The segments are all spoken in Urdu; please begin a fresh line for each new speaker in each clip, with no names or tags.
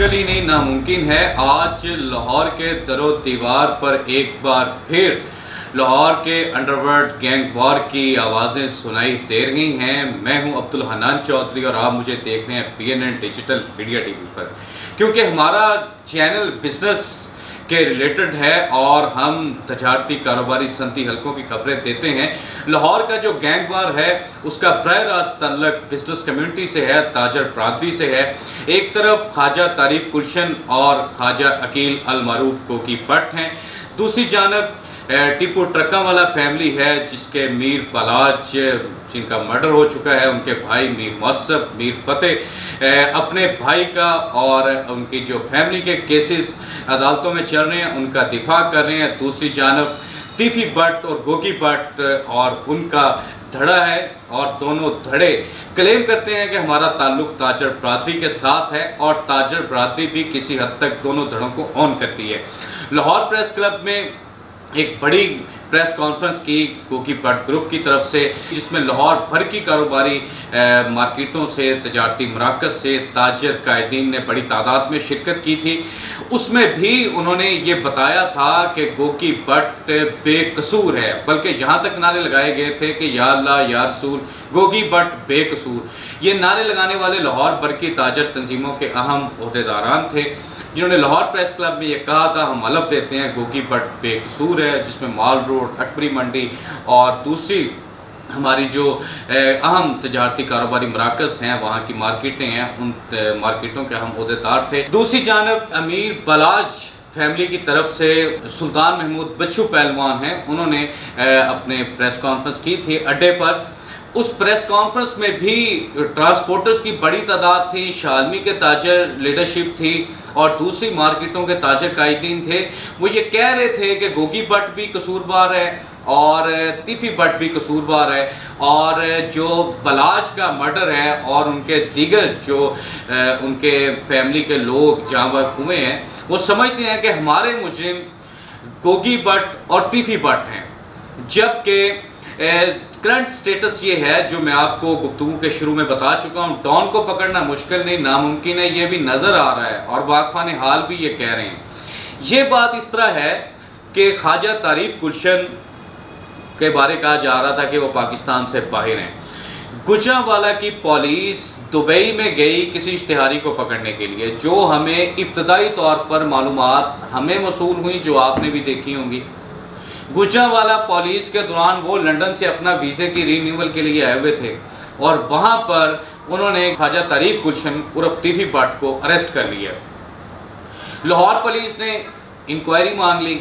مشکل ہی نہیں ناممکن ہے۔ آج لاہور کے در و دیوار پر ایک بار پھر لاہور کے انڈرورلڈ گینگ وار کی آوازیں سنائی دے رہی ہیں۔ میں ہوں عبدالحنان چودھری اور آپ مجھے دیکھ رہے ہیں PNN digital media TV پر، کیونکہ ہمارا چینل بزنس کے ریلیٹڈ ہے اور ہم تجارتی کاروباری صنعتی حلقوں کی خبریں دیتے ہیں۔ لاہور کا جو گینگ وار ہے اس کا براہ راست تعلق بزنس کمیونٹی سے ہے، تاجر برادری سے ہے۔ ایک طرف خواجہ طریف گلشن اور خواجہ عقیل المعروف کوکی بٹ ہیں، دوسری جانب ٹیپو ٹرکاں والا فیملی ہے جس کے میر بلاج جن کا مرڈر ہو چکا ہے، ان کے بھائی میر معصب، میر فتح اپنے بھائی کا اور ان کی جو فیملی کے کیسز عدالتوں میں چل رہے ہیں ان کا دفاع کر رہے ہیں۔ دوسری جانب تیفی بٹ اور گوگی بٹ اور ان کا دھڑا ہے، اور دونوں دھڑے کلیم کرتے ہیں کہ ہمارا تعلق تاجر برادری کے ساتھ ہے، اور تاجر برادری بھی کسی حد تک دونوں دھڑوں کو اون کرتی ہے۔ لاہور پریس کلب میں ایک بڑی پریس کانفرنس کی کوکی بٹ گروپ کی طرف سے، جس میں لاہور بھر کی کاروباری مارکیٹوں سے، تجارتی مراکز سے تاجر قائدین نے بڑی تعداد میں شرکت کی تھی۔ اس میں بھی انہوں نے یہ بتایا تھا کہ کوکی بٹ بے قصور ہے، بلکہ یہاں تک نعرے لگائے گئے تھے کہ یا اللہ یا رسول کوکی بٹ بے قصور۔ یہ نعرے لگانے والے لاہور بھر کی تاجر تنظیموں کے اہم عہدیداران تھے، جنہوں نے لاہور پریس کلب میں یہ کہا تھا ہم حلف دیتے ہیں کوکی بٹ بے قصور ہے، جس میں مال روڈ، اکبری منڈی اور دوسری ہماری جو اہم تجارتی کاروباری مراکز ہیں، وہاں کی مارکیٹیں ہیں، ان مارکیٹوں کے اہم عہدیدار تھے۔ دوسری جانب امیر بلاج فیملی کی طرف سے سلطان محمود بچو پہلوان ہیں، انہوں نے اپنے پریس کانفرنس کی تھی اڈے پر۔ اس پریس کانفرنس میں بھی ٹرانسپورٹرز کی بڑی تعداد تھی، شالمی کے تاجر لیڈرشپ تھی اور دوسری مارکیٹوں کے تاجر قائدین تھے۔ وہ یہ کہہ رہے تھے کہ گوگی بٹ بھی قصوروار ہے اور تیفی بٹ بھی قصوروار ہے، اور جو بلاج کا مرڈر ہے اور ان کے دیگر جو ان کے فیملی کے لوگ جاں بحق ہوئے ہیں، وہ سمجھتے ہیں کہ ہمارے مجرم گوگی بٹ اور تیفی بٹ ہیں۔ جبکہ کرنٹ سٹیٹس یہ ہے جو میں آپ کو گفتگو کے شروع میں بتا چکا ہوں، ڈان کو پکڑنا مشکل نہیں ناممکن ہے، یہ بھی نظر آ رہا ہے اور واقفان حال بھی یہ کہہ رہے ہیں۔ یہ بات اس طرح ہے کہ خواجہ طریف گلشن کے بارے کہا جا رہا تھا کہ وہ پاکستان سے باہر ہیں۔ گوجرانوالہ کی پولیس دبئی میں گئی کسی اشتہاری کو پکڑنے کے لیے، جو ہمیں ابتدائی طور پر معلومات ہمیں موصول ہوئیں جو آپ نے بھی دیکھی ہوں گی۔ گوجرانوالہ پولیس کے دوران وہ لنڈن سے اپنا ویزے کی رینیول کے لیے آئے ہوئے تھے، اور وہاں پر انہوں نے خواجہ طریف گلشن عرف تیفی بٹ کو اریسٹ کر لیا۔ لاہور پولیس نے انکوائری مانگ لی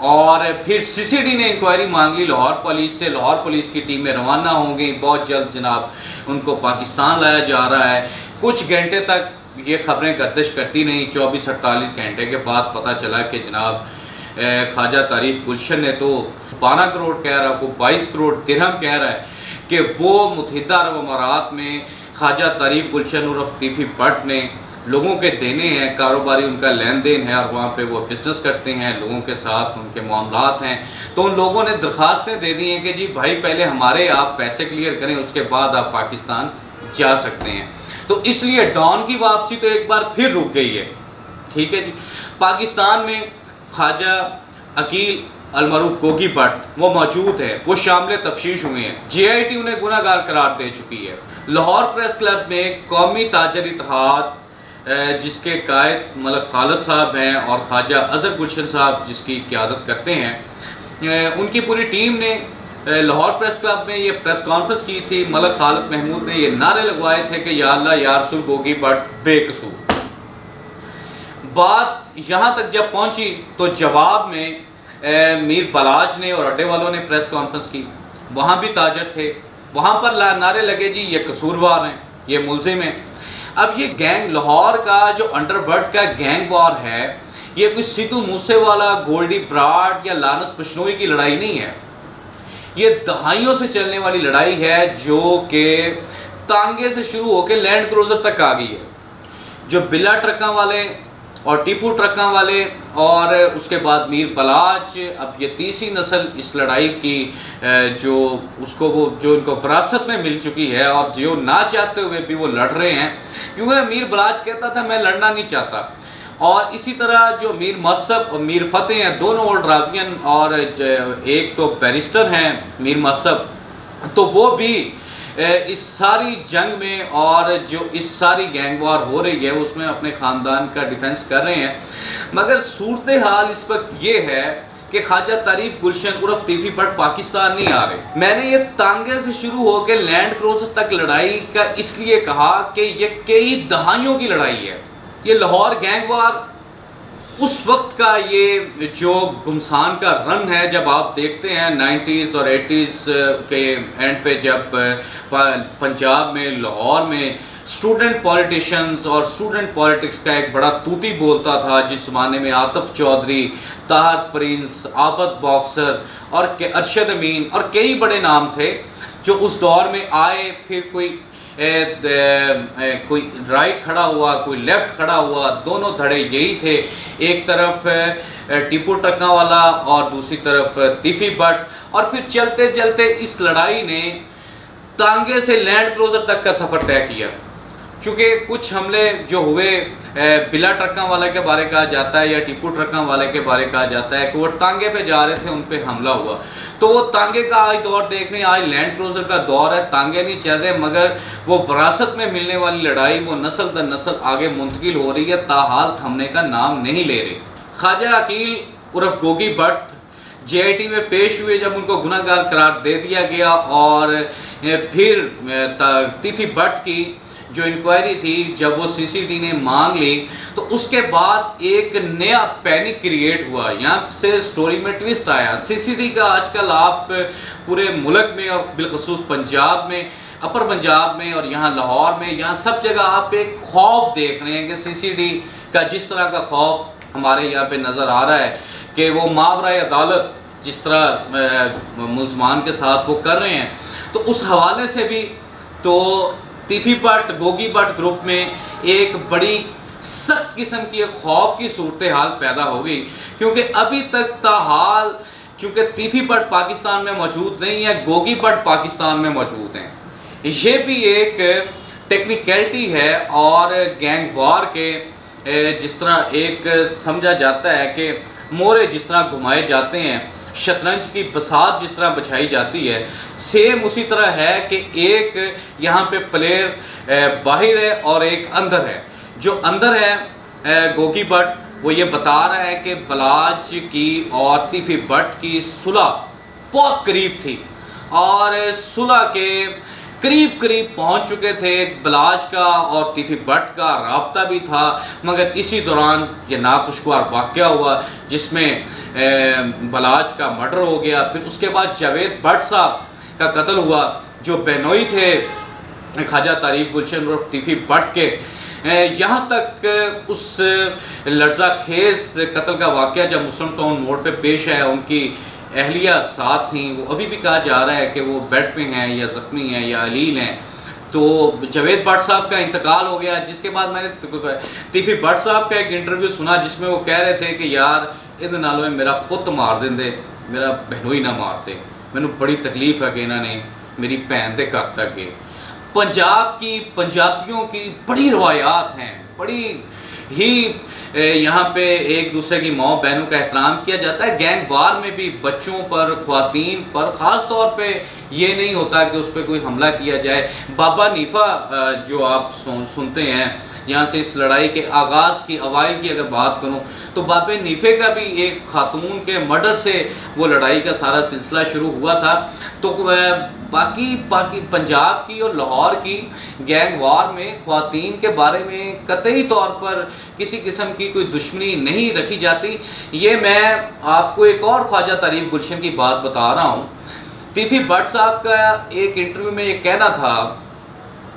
اور پھر CCD نے انکوائری مانگ لی لاہور پولیس سے۔ لاہور پولیس کی ٹیمیں روانہ ہوں گی، بہت جلد جناب ان کو پاکستان لایا جا رہا ہے۔ کچھ گھنٹے تک یہ خبریں گردش کرتی نہیں، 24-48 گھنٹے کے بعد پتہ چلا کہ جناب خواجہ طریف گلشن نے تو 12 کروڑ کہہ رہا ہے، کو 22 کروڑ درہم کہہ رہا ہے کہ وہ متحدہ عرب امارات میں خواجہ طریف گلشن عرف تیفی بٹ نے لوگوں کے دینے ہیں، کاروباری ان کا لین دین ہے اور وہاں پہ وہ بزنس کرتے ہیں، لوگوں کے ساتھ ان کے معاملات ہیں۔ تو ان لوگوں نے درخواستیں دے دی ہیں کہ جی بھائی پہلے ہمارے آپ پیسے کلیئر کریں، اس کے بعد آپ پاکستان جا سکتے ہیں۔ تو اس لیے ڈان کی واپسی تو ایک بار پھر رک گئی ہے، ٹھیک ہے جی۔ پاکستان میں خواجہ عقیل المعروف کوکی بٹ وہ موجود ہے، وہ شامل تفتیش ہوئے ہیں، JIT انہیں گناہ گار قرار دے چکی ہے۔ لاہور پریس کلب میں قومی تاجر اتحاد جس کے قائد ملک خالد صاحب ہیں اور خواجہ اظہر گلشن صاحب جس کی قیادت کرتے ہیں، ان کی پوری ٹیم نے لاہور پریس کلب میں یہ پریس کانفرنس کی تھی۔ ملک خالد محمود نے یہ نعرے لگوائے تھے کہ یا اللہ یا رسول کوکی بٹ بے قصور۔ بات یہاں تک جب پہنچی تو جواب میں میر بلاج نے اور اڈے والوں نے پریس کانفرنس کی، وہاں بھی تاجر تھے، وہاں پر نعرے لگے جی یہ قصوروار ہیں، یہ ملزم ہیں۔ اب یہ گینگ لاہور کا جو انڈرورلڈ کا گینگ وار ہے، یہ کوئی سدھو موسے والا، گولڈی براڈ یا لارنس بشنوئی کی لڑائی نہیں ہے، یہ دہائیوں سے چلنے والی لڑائی ہے جو کہ تانگے سے شروع ہو کے لینڈ کروزر تک آ گئی ہے۔ جو بلا ٹرکاں والے اور ٹیپو ٹرکاں والے اور اس کے بعد میر بلاج، اب یہ تیسری نسل اس لڑائی کی جو اس کو وہ جو ان کو وراثت میں مل چکی ہے، اور جو نہ چاہتے ہوئے بھی وہ لڑ رہے ہیں، کیونکہ میر بلاج کہتا تھا میں لڑنا نہیں چاہتا، اور اسی طرح جو میر مصعب اور میر فتح ہیں دونوں اولڈ راویین اور ایک تو بیرسٹر ہیں میر مصعب، تو وہ بھی اس ساری جنگ میں اور جو اس ساری گینگ وار ہو رہی ہے اس میں اپنے خاندان کا ڈیفنس کر رہے ہیں۔ مگر صورتحال اس وقت یہ ہے کہ خواجہ تعریف گلشن عرف طیفی بٹ پاکستان نہیں آ رہے۔ میں نے یہ تانگے سے شروع ہو کے لینڈ کروزر تک لڑائی کا اس لیے کہا کہ یہ کئی دہائیوں کی لڑائی ہے۔ یہ لاہور گینگ وار اس وقت کا یہ جو گمسان کا رن ہے، جب آپ دیکھتے ہیں 90s اور 80s کے اینڈ پہ جب پنجاب میں لاہور میں اسٹوڈنٹ پولیٹیشینز اور اسٹوڈنٹ پولیٹکس کا ایک بڑا طوطی بولتا تھا، جس زمانے میں عاطف چودھری، طاہر پرنس، عابد باکسر اور ارشد امین اور کئی بڑے نام تھے جو اس دور میں آئے، پھر کوئی رائٹ کھڑا ہوا، کوئی لیفٹ کھڑا ہوا، دونوں دھڑے یہی تھے، ایک طرف ٹیپو ٹرکاں والا اور دوسری طرف طیفی بٹ، اور پھر چلتے چلتے اس لڑائی نے تانگے سے لینڈ کروزر تک کا سفر طے کیا۔ چونکہ کچھ حملے جو ہوئے بلا ٹرکاں والے کے بارے کہا جاتا ہے یا ٹیپو ٹرکاں والے کے بارے کہا جاتا ہے کہ وہ ٹانگے پہ جا رہے تھے، ان پہ حملہ ہوا، تو وہ تانگے کا آج دور دیکھ رہے ہیں، آج لینڈ کروزر کا دور ہے، تانگے نہیں چل رہے، مگر وہ وراثت میں ملنے والی لڑائی وہ نسل در نسل آگے منتقل ہو رہی ہے، تاحال تھمنے کا نام نہیں لے رہی۔ خواجہ عقیل عرف Gogi but J I T میں پیش ہوئے جب ان کو گناہ گار قرار دے دیا گیا، اور پھر طیفی بٹ کی جو انکوائری تھی جب وہ سی سی ڈی نے مانگ لی، تو اس کے بعد ایک نیا پینک کریٹ ہوا۔ یہاں سے سٹوری میں ٹویسٹ آیا۔ سی سی ڈی کا آج کل آپ پورے ملک میں اور بالخصوص پنجاب میں، اپر پنجاب میں اور یہاں لاہور میں، یہاں سب جگہ آپ ایک خوف دیکھ رہے ہیں کہ سی سی ڈی کا جس طرح کا خوف ہمارے یہاں پہ نظر آ رہا ہے کہ وہ ماورائے عدالت جس طرح ملزمان کے ساتھ وہ کر رہے ہیں، تو اس حوالے سے بھی تو طیفی بٹ گوگی بٹ گروپ میں ایک بڑی سخت قسم کی ایک خوف کی صورتحال پیدا ہو گئی، کیونکہ ابھی تک تاحال چونکہ طیفی بٹ پاکستان میں موجود نہیں ہے، گوگی بٹ پاکستان میں موجود ہیں۔ یہ بھی ایک ٹیکنیکلٹی ہے، اور گینگ وار کے جس طرح ایک سمجھا جاتا ہے کہ مورے جس طرح گھمائے جاتے ہیں، شطرنج کی بساط جس طرح بچھائی جاتی ہے، سیم اسی طرح ہے کہ ایک یہاں پہ پلیئر باہر ہے اور ایک اندر ہے۔ جو اندر ہے گوگی بٹ، وہ یہ بتا رہا ہے کہ بلاج کی اور طیفی بٹ کی صلح بہت قریب تھی، اور صلح کے قریب پہنچ چکے تھے، بلاج کا اور طیفی بٹ کا رابطہ بھی تھا، مگر اسی دوران یہ ناخوشگوار واقعہ ہوا جس میں بلاج کا مرڈر ہو گیا۔ پھر اس کے بعد جاوید بٹ صاحب کا قتل ہوا، جو بہنوئی تھے خواجہ تعریف گلشن عرف طیفی بٹ کے۔ یہاں تک اس لرزہ خیز قتل کا واقعہ جب مسلم ٹاؤن موڑ پہ پیش ہے، ان کی اہلیہ ساتھ تھیں، وہ ابھی بھی کہا جا رہا ہے کہ وہ بیڈ پہ ہیں یا زخمی ہیں یا علیل ہیں۔ تو جاوید بٹ صاحب کا انتقال ہو گیا، جس کے بعد میں نے طیفی بٹ صاحب کا ایک انٹرویو سنا جس میں وہ کہہ رہے تھے کہ یار ان نالوں میں میرا پت مار دیں دے، میرا بہنوئی نہ مارتے، مینوں بڑی تکلیف ہے کہ انہوں نے میری بہن دے گھر تک گئے۔ پنجاب کی پنجابیوں کی بڑی روایات ہیں، بڑی ہی یہاں پہ ایک دوسرے کی ماں بہنوں کا احترام کیا جاتا ہے۔ گینگ وار میں بھی بچوں پر، خواتین پر خاص طور پہ یہ نہیں ہوتا کہ اس پہ کوئی حملہ کیا جائے۔ بابا نیفا جو آپ سنتے ہیں، یہاں سے اس لڑائی کے آغاز کی اوائل کی اگر بات کروں تو بابے نیفے کا بھی ایک خاتون کے مرڈر سے وہ لڑائی کا سارا سلسلہ شروع ہوا تھا۔ تو باقی پنجاب کی اور لاہور کی گینگ وار میں خواتین کے بارے میں قطعی طور پر کسی قسم کی کوئی دشمنی نہیں رکھی جاتی۔ یہ میں آپ کو ایک اور خواجہ تعریف گلشن کی بات بتا رہا ہوں۔ طیفی بٹ صاحب کا ایک انٹرویو میں یہ کہنا تھا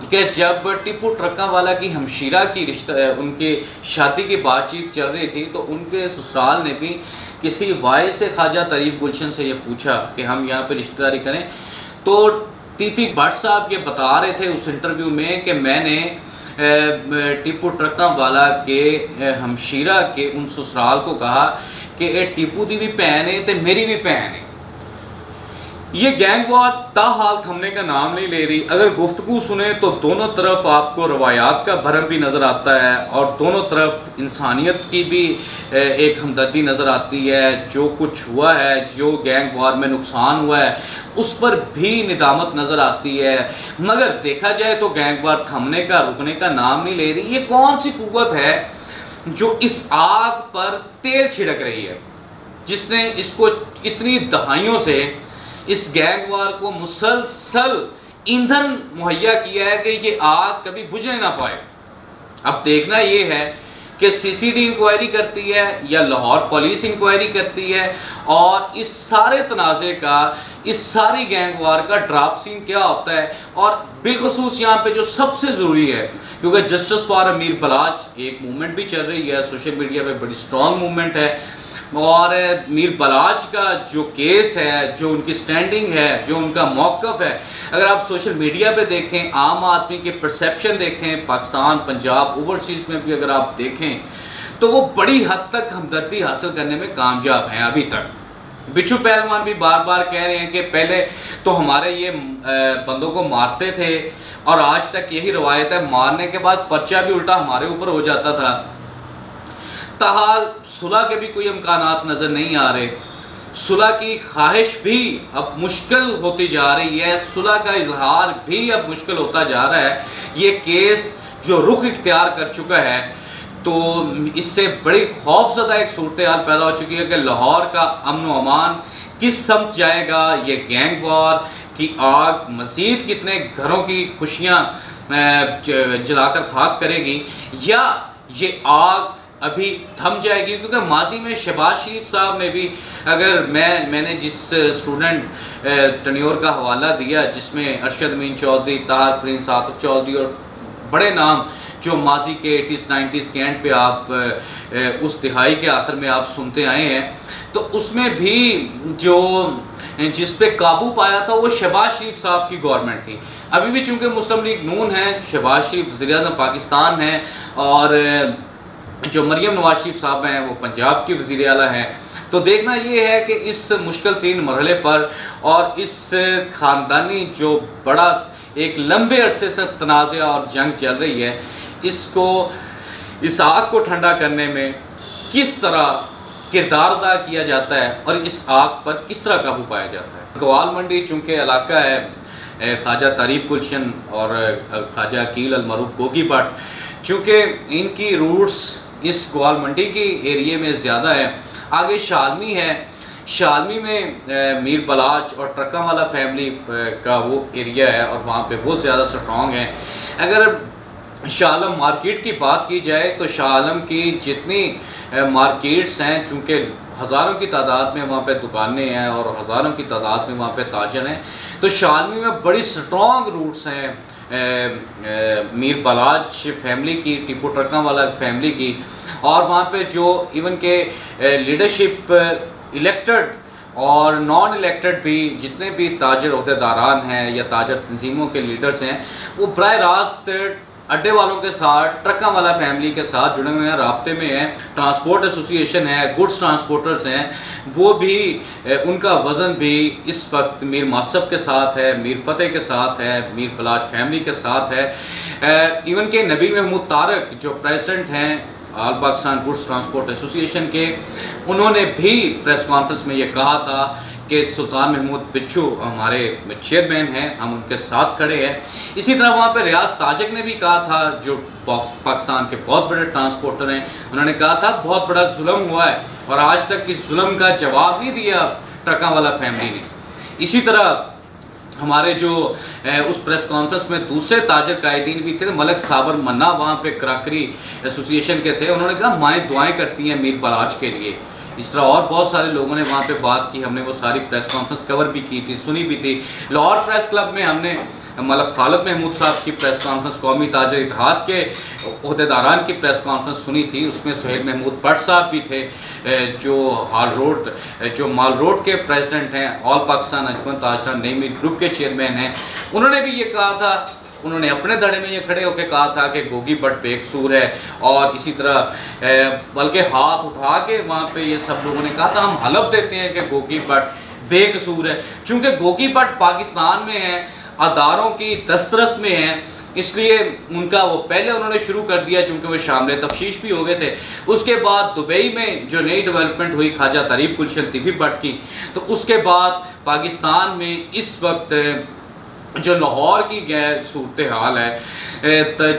کہ جب ٹیپو ٹرکاں والا کی ہمشیرہ کی رشتہ ان کی شادی کی بات چیت چل رہی تھی، تو ان کے سسرال نے بھی کسی وائس سے خواجہ تعریف گلشن سے یہ پوچھا کہ ہم یہاں پہ رشتہ داری کریں، تو طیفی بٹ صاحب یہ بتا رہے تھے اس انٹرویو میں کہ میں نے ٹیپو ٹرکاں والا کے ہمشیرہ کے ان سسرال کو کہا کہ اے ٹیپو دی بھی بہن ہے تے میری بھی بہن ہے۔ یہ گینگ وار تاحال تھمنے کا نام نہیں لے رہی. اگر گفتگو سنیں تو دونوں طرف آپ کو روایات کا بھرم بھی نظر آتا ہے اور دونوں طرف انسانیت کی بھی ایک ہمدردی نظر آتی ہے. جو کچھ ہوا ہے، جو گینگ وار میں نقصان ہوا ہے، اس پر بھی ندامت نظر آتی ہے. مگر دیکھا جائے تو گینگ وار تھمنے کا، رکنے کا نام نہیں لے رہی. یہ کون سی قوت ہے جو اس آگ پر تیل چھڑک رہی ہے، جس نے اس کو اتنی دہائیوں سے اس گینگ وار کو مسلسل ایندھن مہیا کیا ہے کہ یہ آگ کبھی بجھنے نہ پائے؟ اب دیکھنا یہ ہے کہ سی سی ڈی انکوائری کرتی ہے یا لاہور پولیس انکوائری کرتی ہے، اور اس سارے تنازع کا، اس ساری گینگ وار کا ڈراپ سین کیا ہوتا ہے. اور بالخصوص یہاں پہ جو سب سے ضروری ہے، کیونکہ جسٹس فار امیر بلاچ ایک موومنٹ بھی چل رہی ہے سوشل میڈیا پہ، بڑی سٹرونگ موومنٹ ہے، اور میر بلاچ کا جو کیس ہے، جو ان کی سٹینڈنگ ہے، جو ان کا موقف ہے، اگر آپ سوشل میڈیا پہ دیکھیں، عام آدمی کے پرسیپشن دیکھیں، پاکستان، پنجاب، اوورسیز میں بھی اگر آپ دیکھیں، تو وہ بڑی حد تک ہمدردی حاصل کرنے میں کامیاب ہیں ابھی تک. بچھو پہلوان بھی بار بار کہہ رہے ہیں کہ پہلے تو ہمارے یہ بندوں کو مارتے تھے اور آج تک یہی روایت ہے، مارنے کے بعد پرچہ بھی الٹا ہمارے اوپر ہو جاتا تھا. تاحال صلح کے بھی کوئی امکانات نظر نہیں آ رہے. صلح کی خواہش بھی اب مشکل ہوتی جا رہی ہے، صلح کا اظہار بھی اب مشکل ہوتا جا رہا ہے. یہ کیس جو رخ اختیار کر چکا ہے، تو اس سے بڑی خوف زدہ ایک صورتحال پیدا ہو چکی ہے کہ لاہور کا امن و امان کس سمت جائے گا. یہ گینگ وار کی آگ مزید کتنے گھروں کی خوشیاں جلا کر خاک کرے گی، یا یہ آگ ابھی تھم جائے گی؟ کیونکہ ماضی میں شہباز شریف صاحب نے بھی، اگر میں نے جس اسٹوڈنٹ ٹنیور کا حوالہ دیا جس میں ارشد امین چودھری، طاہر پرنس عاطف چودھری اور بڑے نام جو ماضی کے 80s 90s کے اینڈ پہ آپ اس دہائی کے آخر میں آپ سنتے آئے ہیں، تو اس میں بھی جو جس پہ قابو پایا تھا وہ شہباز شریف صاحب کی گورنمنٹ تھی. ابھی بھی چونکہ مسلم لیگ نون ہے، شہباز شریف وزیر اعظم پاکستان ہیں، اور جو مریم نواز شریف صاحب ہیں وہ پنجاب کی وزیر اعلیٰ ہیں. تو دیکھنا یہ ہے کہ اس مشکل ترین مرحلے پر اور اس خاندانی جو بڑا ایک لمبے عرصے سے تنازع اور جنگ چل رہی ہے، اس آگ کو ٹھنڈا کرنے میں کس طرح کردار ادا کیا جاتا ہے اور اس آگ پر کس طرح قابو پایا جاتا ہے. گوال منڈی چونکہ علاقہ ہے خواجہ طریف گلشن اور خواجہ عقیل المعروف گوگی بٹ، چونکہ ان کی روٹس اس گوال منڈی کی ایریے میں زیادہ ہے. آگے شالمی ہے، شالمی میں میر بلاچ اور ٹرکا والا فیملی کا وہ ایریا ہے اور وہاں پہ وہ زیادہ سٹرونگ ہیں. اگر شاہ عالم مارکیٹ کی بات کی جائے تو شاہ عالم کی جتنی مارکیٹس ہیں، چونکہ ہزاروں کی تعداد میں وہاں پہ دکانیں ہیں اور ہزاروں کی تعداد میں وہاں پہ تاجر ہیں، تو شالمی میں بڑی سٹرونگ روٹس ہیں میر بلاچ فیملی کی، ٹیپو ٹرکا والا فیملی کی. اور وہاں پہ جو ایون کہ لیڈرشپ الیکٹڈ اور نان الیکٹڈ بھی جتنے بھی تاجر عہدیداران ہیں یا تاجر تنظیموں کے لیڈرز ہیں، وہ براہ راست اڈے والوں کے ساتھ، ٹرکا والا فیملی کے ساتھ جڑے ہوئے ہیں، رابطے میں ہیں. ٹرانسپورٹ ایسوسیشن ہے، گڈس ٹرانسپورٹرز ہیں، وہ بھی ان کا وزن بھی اس وقت میر معصب کے ساتھ ہے، میر فتح کے ساتھ ہے، میر بلاچ فیملی کے ساتھ ہے. ایون کہ نبی محمود طارق جو پریزیڈنٹ ہیں آل پاکستان گڈس ٹرانسپورٹ ایسوسیشن کے، انہوں نے بھی پریس کانفرنس میں یہ کہا تھا کہ سلطان محمود بچھو ہمارے چیئرمین ہیں، ہم ان کے ساتھ کھڑے ہیں. اسی طرح وہاں پہ ریاض تاجک نے بھی کہا تھا، جو پاکستان کے بہت بڑے ٹرانسپورٹر ہیں، انہوں نے کہا تھا بہت بڑا ظلم ہوا ہے اور آج تک اس ظلم کا جواب نہیں دیا ٹرکا والا فیملی نے. اسی طرح ہمارے جو اس پریس کانفرنس میں دوسرے تاجر قائدین بھی تھے، ملک صابر منا وہاں پہ کراکری ایسوسیشن کے تھے، انہوں نے کہا مائیں دعائیں کرتی ہیں میر بلاچ کے لیے. اس طرح اور بہت سارے لوگوں نے وہاں پہ بات کی، ہم نے وہ ساری پریس کانفرنس کور بھی کی تھی، سنی بھی تھی. لاہور پریس کلب میں ہم نے ملک خالد محمود صاحب کی پریس کانفرنس، قومی تاجر اتحاد کے عہدیداران کی پریس کانفرنس سنی تھی. اس میں سہیل محمود بٹ صاحب بھی تھے جو مال روڈ کے پریزیڈنٹ ہیں، آل پاکستان انجمن تاجران نئی میر گروپ کے چیئرمین ہیں. انہوں نے بھی یہ کہا تھا، انہوں نے اپنے دھڑے میں یہ کھڑے ہو کے کہا تھا کہ گوگی بٹ بے قصور ہے. اور اسی طرح بلکہ ہاتھ اٹھا کے وہاں پہ یہ سب لوگوں نے کہا تھا ہم حلف دیتے ہیں کہ گوگی بٹ بے قصور ہے. چونکہ گوگی بٹ پاکستان میں ہیں، اداروں کی دسترس میں ہیں، اس لیے ان کا وہ پہلے انہوں نے شروع کر دیا چونکہ وہ شامل تفتیش بھی ہو گئے تھے. اس کے بعد دبئی میں جو نئی ڈیولپمنٹ ہوئی خواجہ طریق گلشن طیفی بٹ کی، تو اس کے بعد پاکستان میں اس وقت جو لاہور کی صورتحال ہے،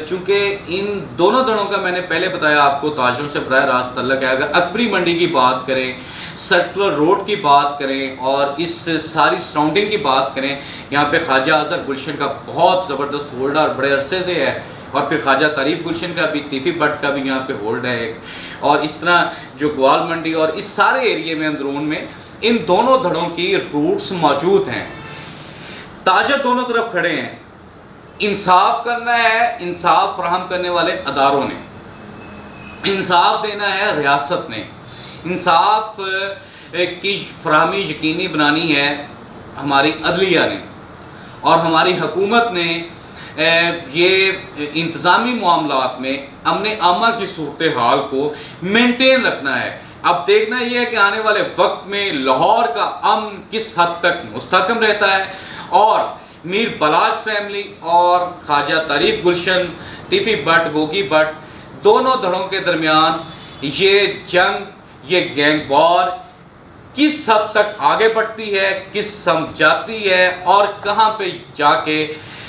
چونکہ ان دونوں دھڑوں کا میں نے پہلے بتایا آپ کو تاجروں سے براہ راست تعلق ہے. اگر اکبری منڈی کی بات کریں، سرکولر روڈ کی بات کریں اور اس ساری سراؤنڈنگ کی بات کریں، یہاں پہ خواجہ اظہر گلشن کا بہت زبردست ہولڈ اور بڑے عرصے سے ہے، اور پھر خواجہ طریق گلشن کا بھی، طیفی بٹ کا بھی یہاں پہ ہولڈ ہے ایک. اور اس طرح جو گوال منڈی اور اس سارے ایریے میں اندرون میں ان دونوں دھڑوں کی روٹس موجود ہیں. تاجر دونوں طرف کھڑے ہیں. انصاف کرنا ہے انصاف فراہم کرنے والے اداروں نے، انصاف دینا ہے ریاست نے، انصاف کی فراہمی یقینی بنانی ہے ہماری عدلیہ نے، اور ہماری حکومت نے یہ انتظامی معاملات میں امن عامہ کی صورتحال کو مینٹین رکھنا ہے. اب دیکھنا یہ ہے کہ آنے والے وقت میں لاہور کا امن کس حد تک مستحکم رہتا ہے، اور میر بلاج فیملی اور خواجہ طریق گلشن، طیفی بٹ، گوگی بٹ، دونوں دھڑوں کے درمیان یہ جنگ، یہ گینگ وار کس حد تک آگے بڑھتی ہے، کس سمت جاتی ہے، اور کہاں پہ جا کے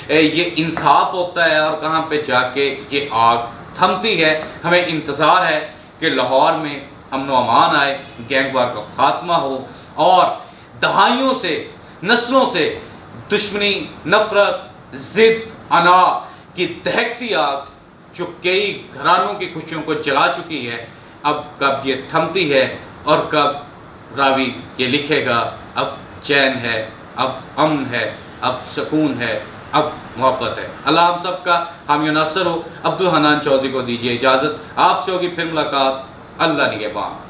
یہ انصاف ہوتا ہے اور کہاں پہ جا کے یہ آگ تھمتی ہے. ہمیں انتظار ہے کہ لاہور میں امن و امان آئے، گینگ وار کا خاتمہ ہو، اور دہائیوں سے، نسلوں سے دشمنی، نفرت، ضد، انا کی دہکتی آگ جو کئی گھرانوں کی خوشیوں کو جلا چکی ہے، اب کب یہ تھمتی ہے اور کب راوی یہ لکھے گا اب چین ہے، اب امن ہے، اب سکون ہے، اب محبت ہے. اللہ ہم سب کا حامی و ناصر ہو. عبدالحنان چودھری کو دیجیے اجازت، آپ سے ہوگی پھر ملاقات. اللہ نگہبان.